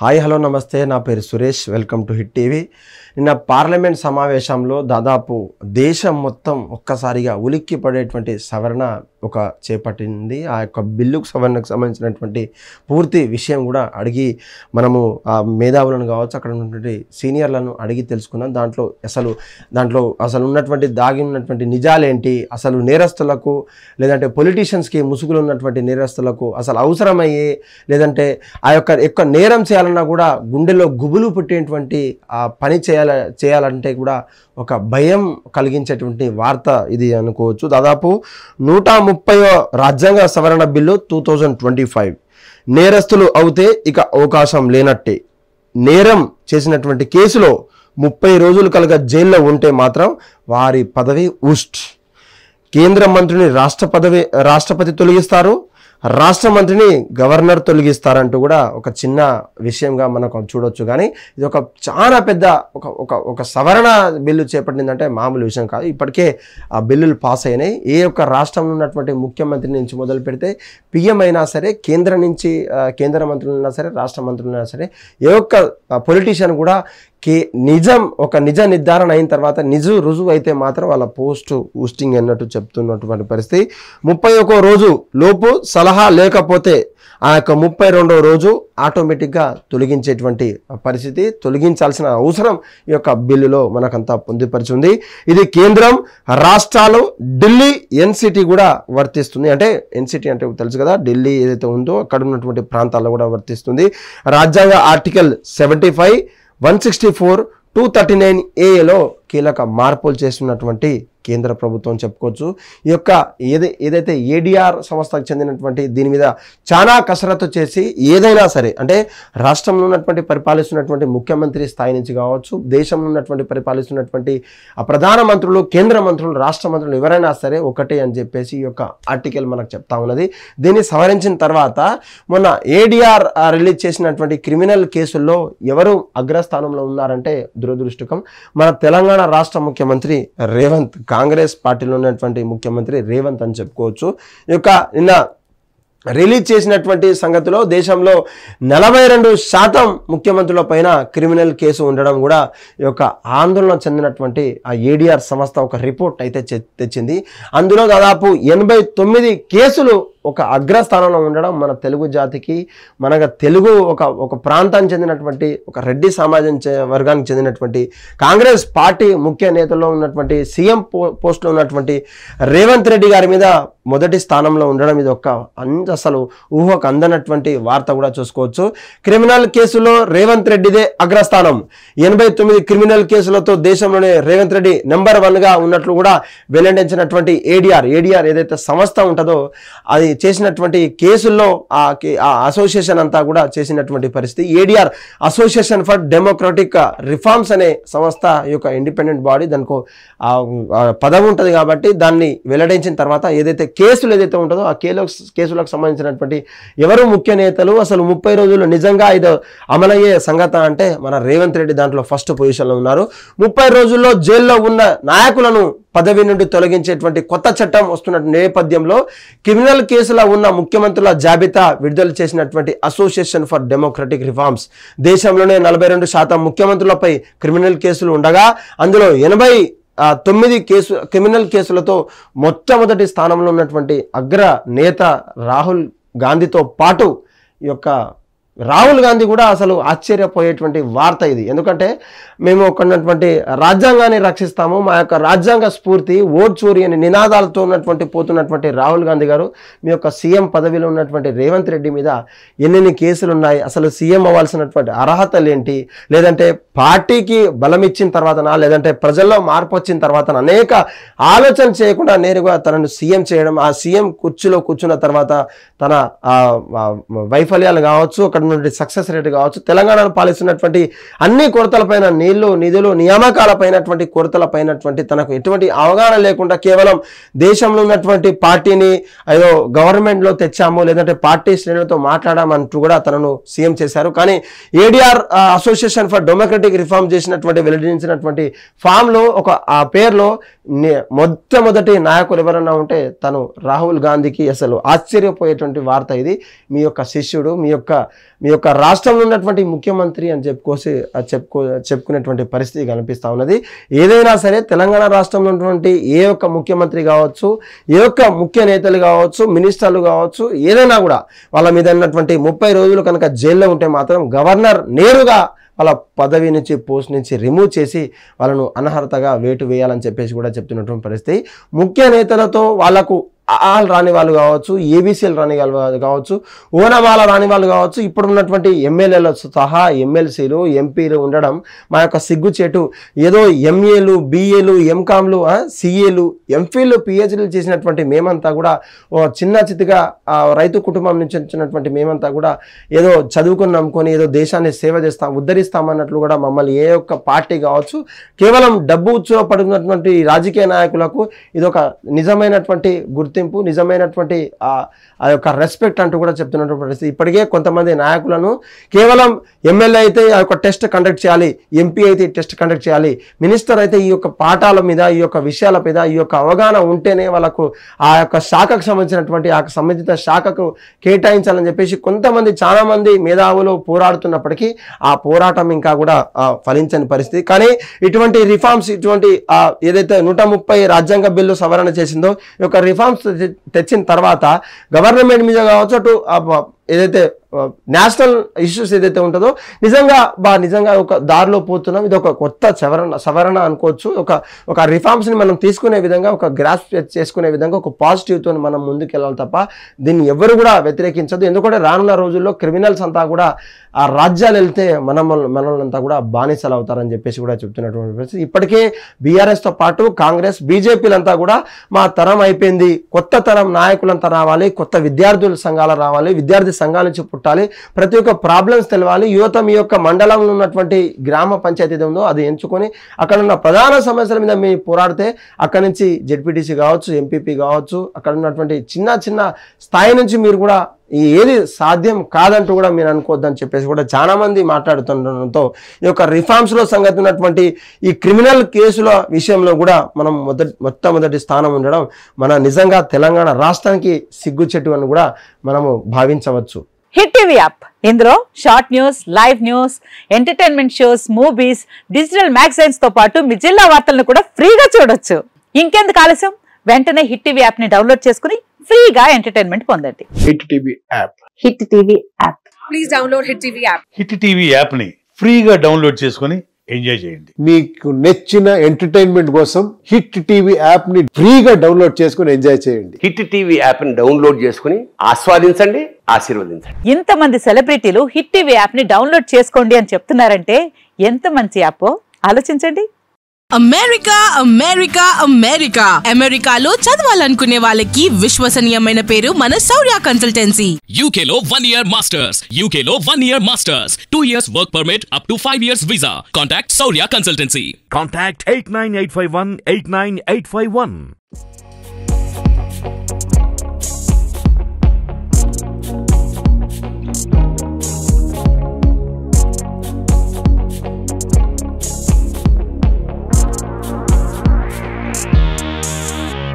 Hi hello నమస్తే నా పేరు Suresh welcome to hit TV నిన్న పార్లమెంట్ సమావేశంలో దాదాపు దేశం మొత్తం ఒక్కసారిగా ఉలిక్కి పడేటువంటి సవరణ ఒక చేపట్టింది ఆ యొక్క బిల్లుకు సవరణకు సంబంధించినటువంటి పూర్తి విషయం కూడా అడిగి మనము ఆ మేధావులను కావచ్చు అక్కడ ఉన్నటువంటి సీనియర్లను అడిగి తెలుసుకున్నాం దాంట్లో అసలు ఉన్నటువంటి దాగి ఉన్నటువంటి నిజాలేంటి అసలు నేరస్తులకు లేదంటే పొలిటీషియన్స్కి ముసుగులు ఉన్నటువంటి నేరస్తులకు అసలు అవసరమయ్యే లేదంటే ఆ యొక్క నేరం చేయాలన్నా కూడా గుండెలో గుబులు పుట్టేటువంటి ఆ పని చేయాలంటే కూడా ఒక భయం కలిగించేటువంటి వార్త ఇది అనుకోవచ్చు. దాదాపు 130వ రాజ్యాంగ సవరణ బిల్లు 2025 నేరస్తులు అవుతే ఇక అవకాశం లేనట్టే. నేరం చేసినటువంటి కేసులో 30 రోజులు కలగా జైల్లో ఉంటే మాత్రం వారి పదవి ఉస్ట్. కేంద్ర మంత్రిని రాష్ట్రపతి తొలగిస్తారు, రాష్ట్ర మంత్రిని గవర్నర్ తొలగిస్తారంటూ కూడా ఒక చిన్న విషయంగా మనకు చూడొచ్చు. కానీ ఇది ఒక చాలా పెద్ద ఒక సవరణ బిల్లు చేపట్టిందంటే మామూలు విషయం కాదు. ఇప్పటికే ఆ బిల్లులు పాస్ అయినాయి. ఏ ఒక్క రాష్ట్రంలో ఉన్నటువంటి ముఖ్యమంత్రి నుంచి మొదలు పెడితే పిఎం అయినా సరే, కేంద్ర మంత్రులైనా సరే, రాష్ట్ర మంత్రులైనా సరే, ఏ ఒక్క పొలిటీషియన్ కూడా నిజ నిర్ధారణ అయిన తర్వాత రుజువు అయితే మాత్రం వాళ్ళ పోస్టు ఊస్టింగ్ అన్నట్టు చెప్తున్నటువంటి పరిస్థితి. 31వ రోజు లోపు సలహా లేకపోతే ఆ యొక్క 32వ రోజు ఆటోమేటిక్గా తొలగించేటువంటి పరిస్థితి, తొలగించాల్సిన అవసరం ఈ యొక్క బిల్లులో మనకంతా పొందుపరిచింది. ఇది కేంద్రం, రాష్ట్రాలు, ఢిల్లీ, ఎన్సిటీ కూడా వర్తిస్తుంది. అంటే ఎన్సిటీ అంటే తెలుసు కదా, ఢిల్లీ ఏదైతే ఉందో అక్కడ ఉన్నటువంటి ప్రాంతాల్లో కూడా వర్తిస్తుంది. రాజ్యాంగ ఆర్టికల్ 75, 164, 239A కీలక మార్పులు చేస్తున్నటువంటి కేంద్ర ప్రభుత్వం చెప్పుకోవచ్చు. ఈ యొక్క ఏదైతే ఏడిఆర్ సంస్థకు చెందినటువంటి దీని మీద చాలా కసరత్తు చేసి ఏదైనా సరే అంటే రాష్ట్రంలో ఉన్నటువంటి పరిపాలిస్తున్నటువంటి ముఖ్యమంత్రి స్థాయి నుంచి కావచ్చు, దేశంలో ఉన్నటువంటి పరిపాలిస్తున్నటువంటి ప్రధాన మంత్రులు, కేంద్ర మంత్రులు, రాష్ట్ర మంత్రులు ఎవరైనా సరే ఒకటే అని చెప్పేసి ఈ యొక్క ఆర్టికల్ మనకు చెప్తా ఉన్నది. దీన్ని సవరించిన తర్వాత మొన్న ఏడిఆర్ రిలీజ్ చేసినటువంటి క్రిమినల్ కేసుల్లో ఎవరు అగ్రస్థానంలో ఉన్నారంటే దురదృష్టకం మన తెలంగాణ రాష్ట్ర ముఖ్యమంత్రి రేవంత్, కాంగ్రెస్ పార్టీలో ఉన్నటువంటి ముఖ్యమంత్రి రేవంత్ అని చెప్పుకోవచ్చు. ఈ యొక్క నిన్న రిలీజ్ చేసినటువంటి సంగతిలో దేశంలో 42% ముఖ్యమంత్రుల పైన క్రిమినల్ కేసు ఉండడం కూడా ఈ యొక్క ఆందోళన చెందినటువంటి ఆ ఏడిఆర్ సంస్థ ఒక రిపోర్ట్ అయితే తెచ్చింది. అందులో దాదాపు 89 కేసులు ఒక అగ్రస్థానంలో ఉండడం మన తెలుగు జాతికి, మన తెలుగు ఒక ప్రాంతానికి చెందినటువంటి ఒక రెడ్డి సమాజం వర్గానికి చెందినటువంటి కాంగ్రెస్ పార్టీ ముఖ్య నేతల్లో ఉన్నటువంటి సీఎం పోస్టులో ఉన్నటువంటి రేవంత్ రెడ్డి గారి మీద మొదటి స్థానంలో ఉండడం ఇది అసలు ఊహకు అందనటువంటి వార్త కూడా చూసుకోవచ్చు. క్రిమినల్ కేసులో రేవంత్ రెడ్డిదే అగ్రస్థానం. 89 క్రిమినల్ కేసులతో దేశంలోనే రేవంత్ రెడ్డి నెంబర్ 1గా ఉన్నట్లు కూడా వెల్లడించినటువంటి ఏడిఆర్ ఏదైతే సంస్థ ఉంటుందో అది చేసినటువంటి కేసుల్లో ఆ అసోసియేషన్ అంతా కూడా చేసినటువంటి పరిస్థితి. ADR association for democratic reforms అనే సంస్థ ఈ యొక్క ఇండిపెండెంట్ బాడీ, దానికి పదవి ఉంటుంది కాబట్టి దాన్ని వెల్లడించిన తర్వాత ఏదైతే కేసులు ఏదైతే ఉంటుందో ఆ కేసులకు సంబంధించినటువంటి ఎవరు ముఖ్య నేతలు అసలు 30 రోజుల్లో నిజంగా ఇది అమలయ్యే సంగత అంటే మన రేవంత్ రెడ్డి దాంట్లో ఫస్ట్ పొజిషన్లో ఉన్నారు. 30 రోజుల్లో జైల్లో ఉన్న నాయకులను పదవి నుండి తొలగించేటువంటి కొత్త చట్టం వస్తున్న నేపథ్యంలో క్రిమినల్ కేసులో ఉన్న ముఖ్యమంత్రుల జాబితా విడుదల చేసినటువంటి అసోసియేషన్ ఫర్ డెమోక్రటిక్ రిఫార్మ్స్ దేశంలోనే 42% ముఖ్యమంత్రులపై క్రిమినల్ కేసులు ఉండగా అందులో 89 క్రిమినల్ కేసులతో మొట్టమొదటి స్థానంలో ఉన్నటువంటి అగ్ర నేత రాహుల్ గాంధీతో పాటు ఈ యొక్క రాహుల్ గాంధీ కూడా అసలు ఆశ్చర్యపోయేటువంటి వార్త ఇది. ఎందుకంటే మేము ఉన్నటువంటి రాజ్యాంగాన్ని రక్షిస్తాము, మా యొక్క రాజ్యాంగ స్ఫూర్తి ఓట్ చోరీ అనే నినాదాలతో పోతున్నటువంటి రాహుల్ గాంధీ గారు మీ యొక్క సీఎం పదవిలో ఉన్నటువంటి రేవంత్ రెడ్డి మీద ఎన్ని కేసులు ఉన్నాయి, అసలు సీఎం అవ్వాల్సినటువంటి అర్హతలు ఏంటి, లేదంటే పార్టీకి బలం ఇచ్చిన తర్వాతనా లేదంటే ప్రజల్లో మార్పు వచ్చిన తర్వాత అనేక ఆలోచన చేయకుండా నేరుగా తనను సీఎం చేయడం, ఆ సీఎం కుర్చీలో కూర్చున్న తర్వాత తన వైఫల్యాలు కావచ్చు, అక్కడ సక్సెస్ రేట్ కావచ్చు, తెలంగాణను పాలిస్తున్నటువంటి అన్ని కొరతలపైన నిధులు నియామకాలపైనటువంటి కొరతలపైనటువంటి తనకు ఎటువంటి అవగాహన లేకుండా కేవలం దేశంలో ఉన్నటువంటి పార్టీని ఏదో గవర్నమెంట్లో తెచ్చాము లేదంటే పార్టీ శ్రేణులతో మాట్లాడామంటూ కూడా తనను సీఎం చేశారు. కానీ ADR association for democratic reform చేసినటువంటి వెల్లడించినటువంటి ఫామ్లో ఆ పేరులో మొట్టమొదటి నాయకులు ఎవరన్నా ఉంటే తను రాహుల్ గాంధీకి అసలు ఆశ్చర్యపోయేటువంటి వార్త ఇది. మీ యొక్క శిష్యుడు, మీ యొక్క మీ యొక్క రాష్ట్రంలో ఉన్నటువంటి ముఖ్యమంత్రి అని చెప్పుకునేటువంటి పరిస్థితి కనిపిస్తూ ఉన్నది. ఏదైనా సరే తెలంగాణ రాష్ట్రంలో ఉన్నటువంటి ఏ ఒక్క ముఖ్యమంత్రి కావచ్చు, ఏ ఒక్క ముఖ్య నేతలు కావచ్చు, మినిస్టర్లు కావచ్చు, ఏదైనా కూడా వాళ్ళ మీద ఉన్నటువంటి 30 రోజులు కనుక జైల్లో ఉంటే మాత్రం గవర్నర్ నేరుగా వాళ్ళ పదవి నుంచి పోస్ట్ నుంచి రిమూవ్ చేసి వాళ్ళను అనర్హతగా వేటు వేయాలని చెప్పేసి కూడా చెప్తున్నటువంటి పరిస్థితి. ముఖ్య నేతలతో వాళ్లకు ఆల్ రాని వాళ్ళు కావచ్చు, ఏబీసీలు రాని వాళ్ళు కావచ్చు, ఓనమాల రాని వాళ్ళు కావచ్చు, ఇప్పుడు ఉన్నటువంటి ఎమ్మెల్యేలు సహా ఎమ్మెల్సీలు ఎంపీలు ఉండడం మా యొక్క సిగ్గుచేటు. ఏదో ఎంఏలు బీఏలు ఎంకామ్లు సిఏలు ఎంఫిల్ పిహెచ్డీలు చేసినటువంటి మేమంతా కూడా చిన్న చితిగా రైతు కుటుంబం నుంచి వచ్చినటువంటి మేమంతా కూడా ఏదో చదువుకుని నమ్ముకొని ఏదో దేశాన్ని సేవ చేస్తాం ఉద్ధరిస్తామన్నట్లు కూడా మమ్మల్ని ఏ ఒక్క పార్టీ కావచ్చు కేవలం డబ్బు పడుతున్నటువంటి రాజకీయ నాయకులకు ఇదొక నిజమైనటువంటి గుర్తింపు, నిజమైనటువంటి ఆ యొక్క రెస్పెక్ట్ అంటూ కూడా చెప్తున్నటువంటి పరిస్థితి. ఇప్పటికే కొంతమంది నాయకులను కేవలం ఎమ్మెల్యే అయితే ఆ యొక్క టెస్ట్ కండక్ట్ చేయాలి, ఎంపీ అయితే టెస్ట్ కండక్ట్ చేయాలి, మినిస్టర్ అయితే ఈ యొక్క పాఠాల మీద ఈ యొక్క విషయాల మీద ఈ యొక్క అవగాహన ఉంటేనే వాళ్ళకు ఆ యొక్క శాఖకు సంబంధించినటువంటి ఆ సంబంధిత శాఖకు కేటాయించాలని చెప్పేసి కొంతమంది చాలా మంది మేధావులు పోరాడుతున్నప్పటికీ ఆ పోరాటం ఇంకా కూడా ఫలించని పరిస్థితి. కానీ ఇటువంటి రిఫార్మ్స్, ఇటువంటి ఏదైతే 130 రాజ్యాంగ బిల్లు సవరణ చేసిందో ఈ యొక్క రిఫార్మ్స్ తెచ్చిన తర్వాత గవర్నమెంట్ మీద కావచ్చు, అటు ఏదైతే నేషనల్ ఇష్యూస్ ఏదైతే ఉంటుందో నిజంగా ఒక దారిలో పోతున్నాం. ఇది ఒక కొత్త సవరణ అనుకోవచ్చు. ఒక రిఫార్మ్స్ని మనం తీసుకునే విధంగా, ఒక గ్రాస్ప్ చేసుకునే విధంగా ఒక పాజిటివ్తో మనం ముందుకు వెళ్ళాలి తప్ప దీన్ని ఎవరు కూడా వ్యతిరేకించదు. ఎందుకంటే రానున్న రోజుల్లో క్రిమినల్స్ అంతా కూడా ఆ రాజ్యాలు వెళ్తే మనల్నంతా కూడా బానిసలు అవుతారని చెప్పేసి కూడా చెప్తున్నటువంటి పరిస్థితి. ఇప్పటికే బీఆర్ఎస్తో పాటు కాంగ్రెస్ బీజేపీలంతా కూడా మా తరం అయిపోయింది, కొత్త తరం నాయకులంతా రావాలి, కొత్త విద్యార్థుల సంఘాలు రావాలి, విద్యార్థి సంఘాల నుంచి పుట్టాలి, ప్రతి ఒక్క ప్రాబ్లమ్స్ తెలవాలి, యువత మీ యొక్క మండలంలో ఉన్నటువంటి గ్రామ పంచాయతీ ఉందో అది ఎంచుకొని అక్కడ ఉన్న ప్రధాన సమస్యల మీద మీరు పోరాడితే అక్కడి నుంచి జెడ్పీటీసీ కావచ్చు, ఎంపీపీ కావచ్చు, అక్కడ ఉన్నటువంటి చిన్న స్థాయి నుంచి మీరు కూడా ఏది సాధ్యం కాదంటూ కూడా మీరు అనుకోవద్దని చెప్పేసి కూడా చాలా మంది మాట్లాడుతుండడంతో ఈ యొక్క రిఫార్మ్స్లో సంగతి ఉన్నటువంటి ఈ క్రిమినల్ కేసుల విషయంలో కూడా మనం మొట్టమొదటి స్థానం ఉండడం మన నిజంగా తెలంగాణ రాష్ట్రానికి సిగ్గుచెట్టు అని కూడా మనము భావించవచ్చు. హిట్ టీవీ యాప్, ఇందులో short news, live news, entertainment shows, movies, digital magazines తో పాటు మీ జిల్లా వార్తలను కూడా ఫ్రీగా చూడొచ్చు. ఇంకెందుకు ఆలస్యం, వెంటనే హిట్ టీవీ యాప్ ని డౌన్లోడ్ చేసుకుని ఫ్రీగా ఎంటర్టైన్మెంట్ పొందండి. Hit TV app, hit TV app, please download hit TV app. Hit TV app ని ఫ్రీగా డౌన్లోడ్ చేసుకుని ఎంజాయ్ చేయండి. మీకు నచ్చిన ఎంటర్టైన్మెంట్ కోసం హిట్ టీవీ యాప్ ని ఫ్రీగా డౌన్లోడ్ చేసుకుని ఎంజాయ్ చేయండి. హిట్ టీవీ యాప్ ని డౌన్లోడ్ చేసుకుని ఆస్వాదించండి, ఆశీర్వదించండి. ఇంతమంది సెలబ్రిటీలు హిట్ టీవీ యాప్ ని డౌన్లోడ్ చేసుకోండి అని చెప్తున్నారంటే ఎంత మంచి యాప్ ఆలోచించండి. అమెరికా అమెరికా అమెరికా అమెరికాలో చదవాలనుకునే వాళ్ళకి విశ్వసనీయమైన పేరు మన శౌర్య కన్సల్టెన్సీ. UK లో 1 year masters, UK లో 1 year masters, 2 years work permit up to 5 years visa. Contact Shaurya Consultancy. Contact 89851 89851.